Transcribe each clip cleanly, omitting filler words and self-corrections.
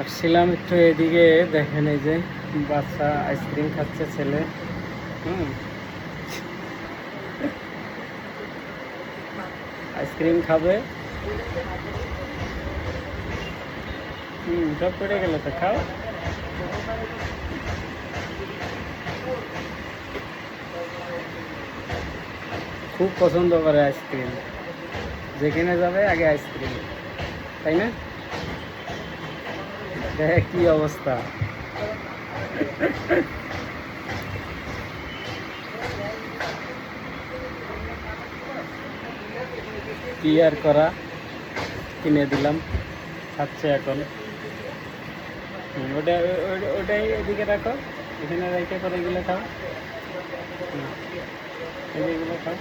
আসছিলাম একটু এদিকে, দেখেন এই যে বাচ্চা আইসক্রিম খাচ্ছে ছেলে। হুম, আইসক্রিম খাবে। সব পড়ে গেল তো, খাও। খুব পছন্দ করে আইসক্রিম, যেখানে যাবে আগে আইসক্রিম, তাই না? দেখ কি অবস্থা। কি আর করা, কিনে দিলাম, খাচ্ছে এখন। ওটাই এদিকে রাখো, এখানে রেখে পরে এগুলো খাও। এগুলো খাও,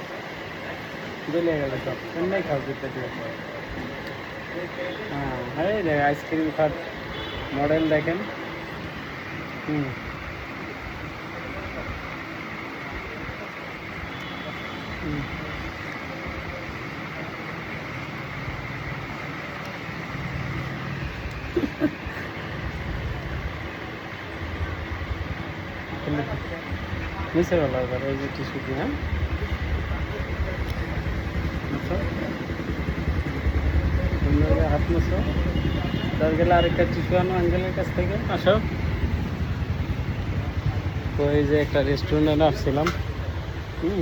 গলে গেল সব, এমনি খাও দুটো দিয়ে। হ্যাঁ, এই দেখ আইসক্রিম খাট মডেল দেখেন। হুম হুম। নিচে ভালো হবে, এই যে টিস্যু দিয়ে। হ্যাঁ, হাত মুছো। তার গেলে আরেকটা টিস্যু আনো আঙ্কেলের কাছ থেকে, আসো। তো এই যে একটা রেস্টুরেন্টে আসছিলাম। হুম,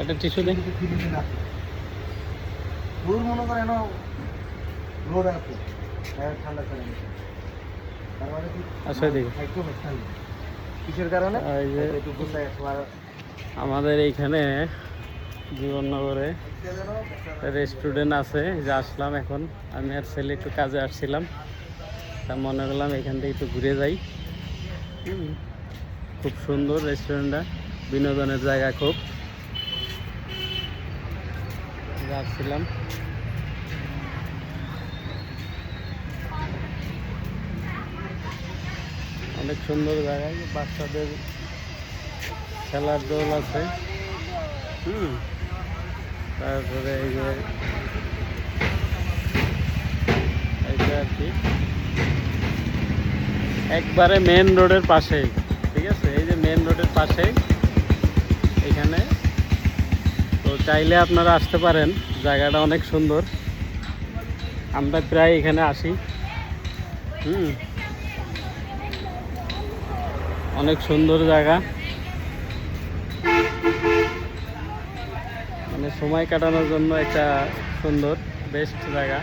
একটা টিস্যু দিন। মনে করেন রোদ আছে, ঠান্ডা আচ্ছা দেখি কিসের কারণে। আমাদের এইখানে জীবননগরে রেস্টুরেন্ট আছে, যে আসলাম এখন। আমি আর ছেলে একটু কাজে আসছিলাম, তা মনে করলাম এখান থেকে একটু ঘুরে যাই। খুব সুন্দর রেস্টুরেন্টটা, বিনোদনের জায়গা খুব। আসছিলাম। অনেক সুন্দর জায়গায়, বাচ্চাদের খেলার দোল আছে। তারপরে এই যে এইটা আর কি, একবারে মেন রোডের পাশেই, ঠিক আছে? এই যে মেন রোডের পাশেই এখানে। তো চাইলে আপনারা আসতে পারেন, জায়গাটা অনেক সুন্দর। আমরা প্রায় এখানে আসি। অনেক সুন্দর জায়গা, মানে সময় কাটানোর জন্য একটা সুন্দর বেস্ট জায়গা।